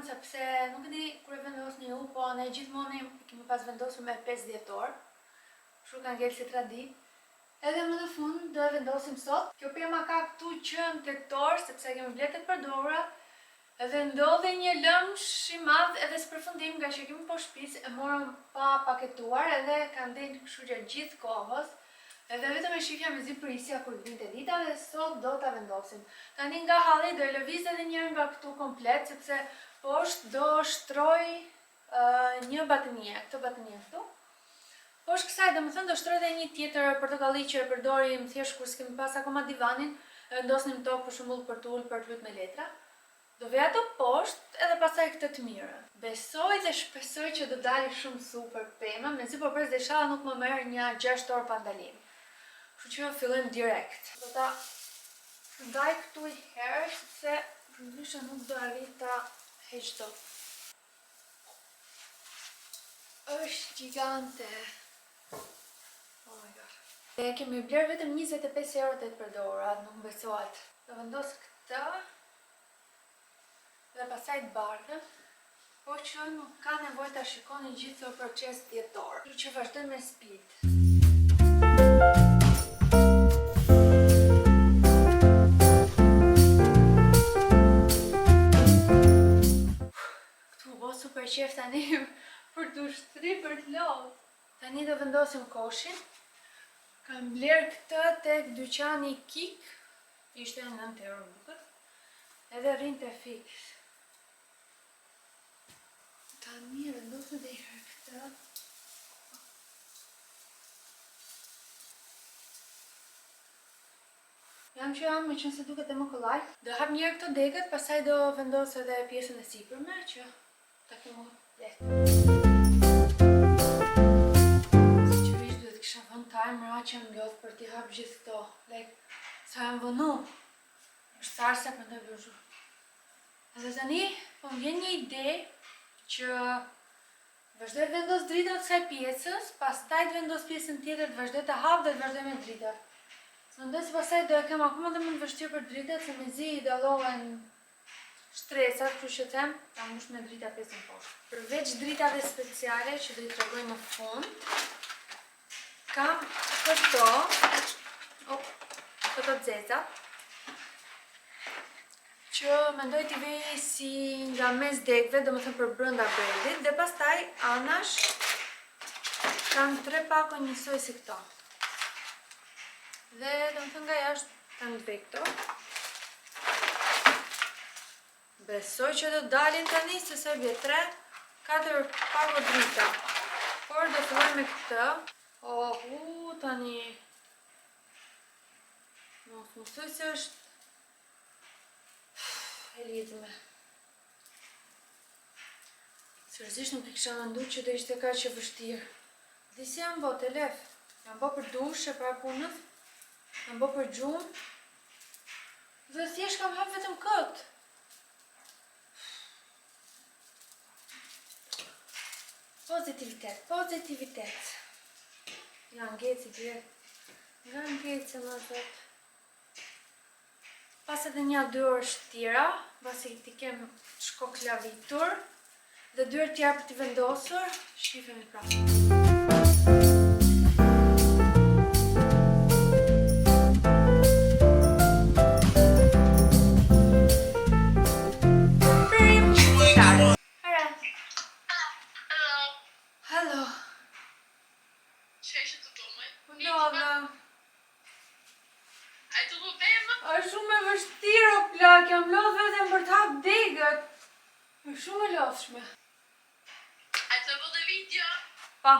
sepse nuk e di kur e vendosni ju, po ne gjithmonë kemi pas vendosur me 5 dhjetor. Kështu kanë ngel si traditë. Edhe më në fund do e vendosim sot. Kjo pema ka këtu që në tektor, sepse kemi bletet përdorura. Edhe ndodhe një lëmsh i madh edhe së përfundim nga që kemi po shtëpisë e morëm pa paketuar edhe kanë ndenë kështu gjatë gjithë kohës. Edhe vetëm e shifja me zi prisja kur vinte dita dhe sot do ta vendosim. Tani nga halli do e lëviz edhe njërë nga këtu komplet, sepse poshtë do shtroj një batenie, këtë batenie këtu. Poshtë kësaj do më thënë do shtroj dhe një tjetër portokalli që e përdorim thjesht kur s'kemi pas akoma divanin, e vendosnim tokë për shembull për të ulë për të lutë me letra. Do vej ato poshtë edhe pastaj këtë të mirë. Besoj dhe shpresoj që do dalë shumë super pema, mezi po pres dhe inshallah nuk më merr një 6 orë pandalim. Kështu që fillojmë direkt. Do ta ndaj këtu i herë, sepse përndryshe nuk do arrit ta heq dot. Është gjigante. Oh my god. E kemi bler vetëm 25 euro të përdorura, nuk besohet. Do vendos këtë dhe pasaj të bardhën, po që nuk ka nevojë ta shikoni gjithë proces dietor. Kështu që vazhdojmë me speed. Këtu bo super qef tani për të ushtri për të lodhë. Tani do vendosim koshin. Kam bler këtë tek dyqani Kik, ishte 9 euro bukët, edhe rrinte fiks. Tani vendosim dhe i herë këtë. Jam që jam, me qënë se duket e më kollaj. Do hap njerë këto degët, pasaj do vendos edhe pjesën e sipërme, që ta kemo lehtë. Kisha vënë timer që më lodhë për t'i hap gjithë këto. Sa jam vënu. është sarsa për të vëzhu. Edhe tani, po më vjen një ide që vazhdoj të vendos dritat kësaj pjesës, pastaj të vendos pjesën tjetër, të vazhdoj të hap dhe të vazhdoj me dritat. Së mendoj se pastaj do e kem akoma dhe më të vështirë për dritat, se mezi i dallohen shtresat, kështu që them, ta mbush me drita pjesën poshtë. Përveç dritave speciale që do i tregoj më fund, kam këto zeza, që mendoj t'i vej si nga mes degve, do më thëmë për brënda bredit, dhe pastaj anash kam 3 pako njësoj si këto. Dhe do më thëmë nga jashtë kam 2 këto. Besoj që do dalin tani, se se vje 3-4 pako drita. Por do filloj me këtë. Tani mos më thuj se është e lidhme. Seriozisht nuk e kisha menduar që do ishte kaq e vështirë. Dhe si jam bë të lef. Jam bë për dush e para punës. Jam bë për gjumë. Dhe thjesht kam hap vetëm këtë. Pozitivitet, pozitivitet. Nga ngeci direkt. Nga ngeci më thot. Pas edhe një 2 orë tjera, pasi t'i kem shkoklavitur, dhe 2 orë tjera për t'i vendosur, shifemi pra. Jam lodhë vetëm për të hapë degët. Është shumë e lodhshme. A të vë dhe video? Pa.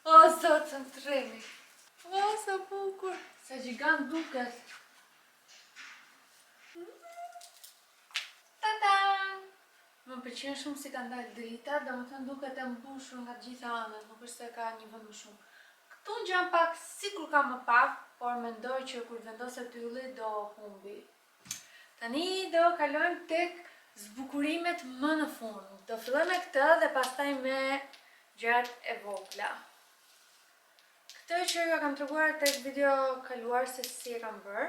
O, zotë, të më tremi. O, sa bukur. Sa gjigant duket. Ta-dan! Më pëlqen shumë si ka ndalë drita, dhe më thënë duket e mbushur nga gjitha anët, nuk është se ka një vend më shumë. Këtu në gjanë pak si kur ka më pak, por mendoj që kur vendoset ylli do humbi. Tani do kalojmë tek zbukurimet më në fund. Do filloj me këtë dhe pastaj me gjërat e vogla. Këtë që ju kam treguar tek video kaluar se si e kam bërë.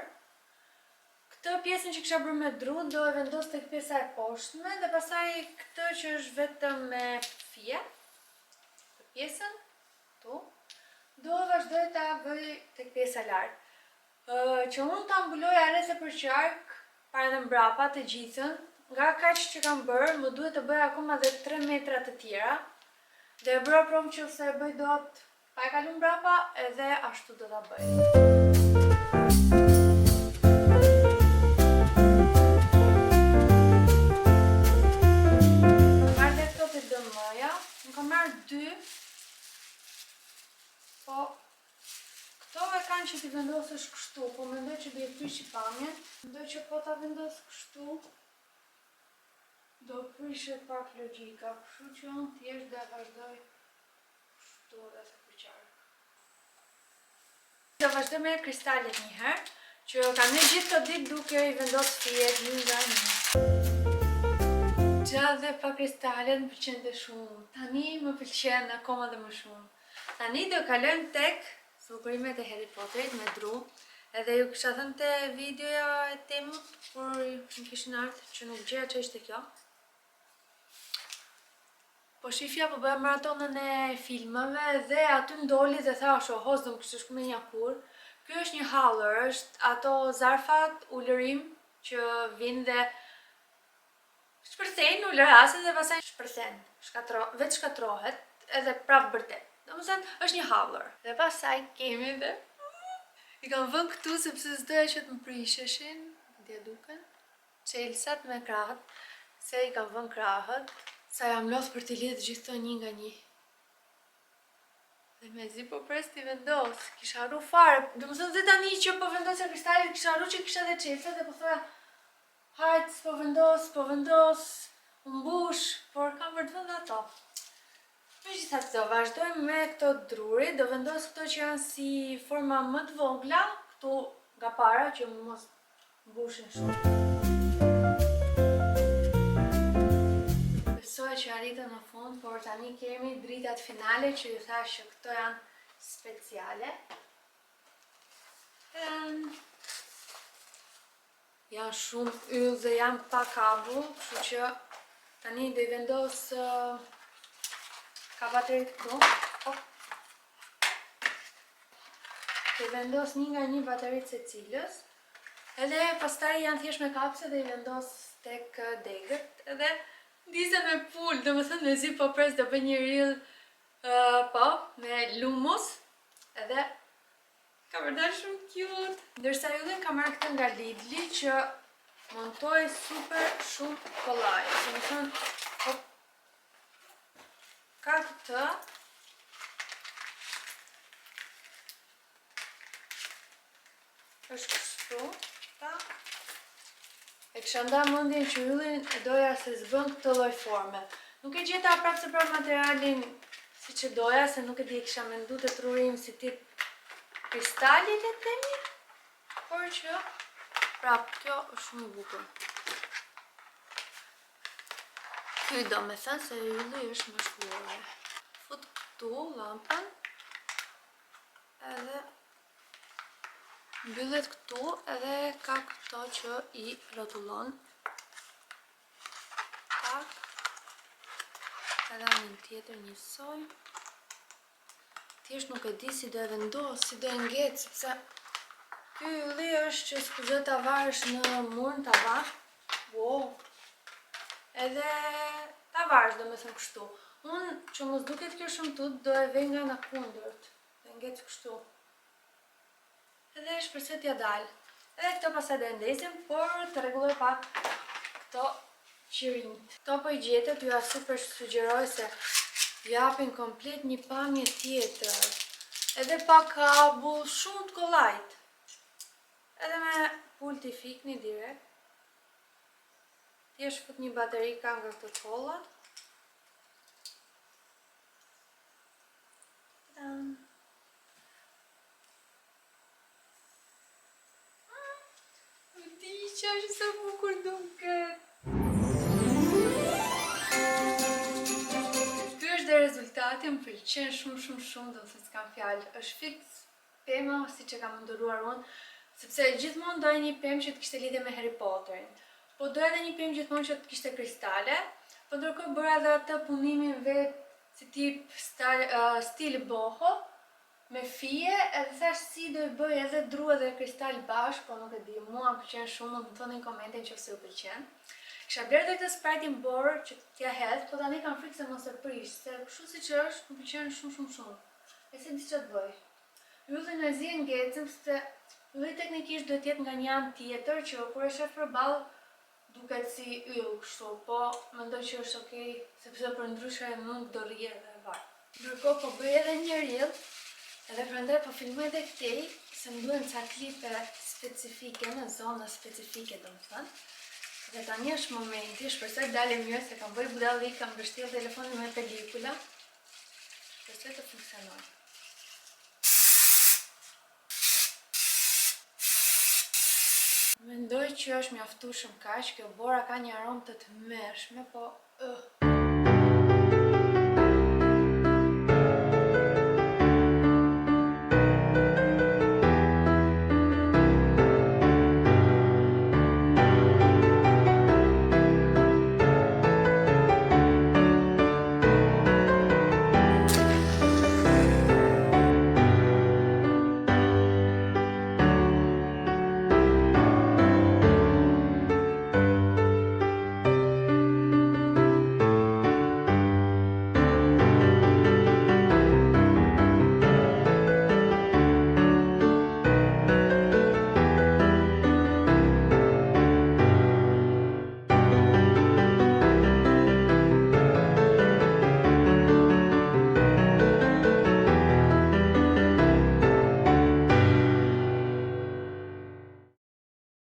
Këtë pjesën që kisha bërë me dru do e vendos tek pjesa e poshtme dhe pastaj këtë që është vetëm me fije, këtë pjesën tu, do vazhdoj ta bëj tek pjesa lart. Që unë ta mbuloja rreth e përqark para dhe mbrapa të gjithën, nga kaq që kam bërë, më duhet të bëj akoma dhe 3 metra të tjera. Dhe e bëra prom që se e bëj dot pa e kalu mbrapa, edhe ashtu do ta bëj. Marrë dhe këto të dëmëja, më kam marrë 2, po këto e kanë që t'i vendosësh kështu, po mendoj që do i prish i pamjen, mendoj që po ta vendos kështu, do prishet pak logjika, kështu që unë thjesht dhe vazhdoj kështu dhe se përqarë. Do vazhdoj me kristalet një herë, që kam një gjithë të ditë duke i vendos fijet një nga një. Gjatë dhe pa kristalet më pëlqen dhe shumë, tani më pëlqen akoma dhe më shumë. Tani do kalojmë tek zbukurimet e Harry Potterit me dru, edhe ju kisha thënë te videoja e temut, kur më kishin ardhur që nuk gjeja që ishte kjo. Po shifja po bëja maratonën e filmave dhe aty ndoli dhe thash, hoz do më kishte shku me një kur. Ky është një hauler, është ato zarfat ulërim që vinë dhe shpërthejnë ulërasin dhe pastaj shpërthen, vetë shkatrohet edhe prapë bërtet. Domethënë është një hauler. Dhe pastaj kemi dhe i kam vënë këtu sepse s'doja që të më prisheshin, dhe duken, çelsat me krahët, se i kam vënë krahët. Sa jam lodh për t'i lidh gjithë të një nga një. Dhe mezi po pres t'i vendos, kisha harru fare. Domethënë dhe tani që po vendosja kristalit, kisha harru që kisha dhe çelësat dhe po thoya hajt, s'po vendos, mbush, por kam për të vënë ato. Megjithatë, vazhdojmë me këto druri, do vendos këto që janë si forma më të vogla, këtu nga para që mos mbushin shumë. Besoj që arritëm në fund, por tani kemi dritat finale që ju thash që këto janë speciale. Janë shumë yll dhe janë pa kabull, kështu që tani do i vendos ka baterit këtu. Do i vendos një nga një baterit se cilës. Edhe pastaj janë thjesht me kapse dhe i vendos tek degët. Edhe disa me pull, do më thënë me zi po pres do bëj një reel me Lumos, edhe ka përdar shumë cute. Ndërsa jullin ka marrë këtë nga Lidli që montoj super shumë kollaj. Do më thënë, ka këtë, është kështu, tak. E kisha nda mendjen që yllin e doja se s'bën këtë lloj forme. Nuk e gjeta prapë se prapë materialin si që doja, se nuk e di, kisha mendu të trurim si tip kristalit e temi, por që prapë kjo është shumë i bukur. Ky do me thënë se ylli është më shkullore. Fut këtu lampën, edhe mbyllet këtu edhe ka këto që i rrotullon. Tak. Edhe në tjetër njësoj. Thjesht nuk e di si do e vendos, si do e ngjet, sepse ky ylli është që s'ku ta varësh në mur në tavan. Wow. Edhe ta varësh, do me thënë kështu. Unë që mos duket kjo shumë tut, do e vej nga në kundërt. Do ngjet kështu. Edhe shpresoj t'ja dalë. Edhe këto pasaj do e ndesim, por të rregulloj pak këto qirinjt. Këto po i gjetet, ju super sugjeroj se japin komplet një pamje tjetër. Edhe pa kabull, shumë të kollajt. Edhe me pult i fikni direkt. Thjesht fut një bateri ka nga këto kollat. Që është sa bukur duket. Ky është dhe rezultati, që më pëlqen shumë, do të thënë s'kam fjalë. Është fiks pema siç e kam nduruar unë, sepse gjithmonë doja një pemë që të kishte lidhje me Harry Potterin. Po doja edhe një pemë gjithmonë që të kishte kristale, po ndërkohë bëra edhe atë punimin vet si tip stil boho me fije, edhe thash si do i bëj edhe dru edhe kristal bashkë, po nuk e di, mua më pëlqen shumë, mund të thoni në komente nëse ju pëlqen. Kisha blerë dhe këtë Sprite-in borë që t'ja hedh, po tani kam frikë se mos e prish, se kështu siç është, më pëlqen shumë. E se di ç'a të bëj. Yllin e zi e ngecëm, se ylli teknikisht duhet jetë nga një anë tjetër, që kur e shef përballë duket si yll kështu, po mendoj që është okay, sepse përndryshe nuk do rrihet edhe vaj. Ndërkohë po bëj edhe një reel, edhe prandaj po filmoj edhe këtej, se më duhen ca klipe specifike në zona specifike, domethënë. Dhe tani është momenti, shpresoj dalë mirë se kam bëj budallik, kam mbështjellë telefonin me pelikula. Shpresoj të funksionojë. Mendoj që është mjaftueshëm kaq, kjo bora ka një aromë të tmerrshme, po